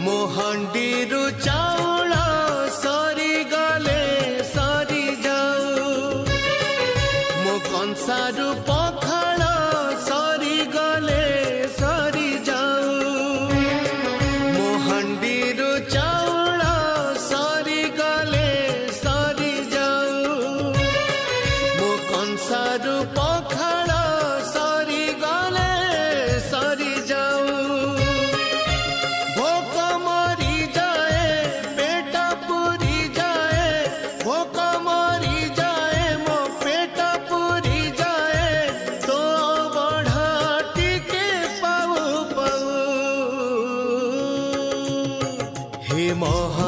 मो हंडीरु चाउल सरी गले सरी जाऊ मो कंसारु पखाल सरी गले सरी जाऊ मो हंडीरु चाउल सरी गले सरी जाऊ मो कंसारु पखाल सरी गले सरी जाऊ भोक मरी जाए पेट पूरी जाए भोक मरी जाए मो पेट पूरी जाए तो बढ़ा टिके पाऊ पाऊ हे मोह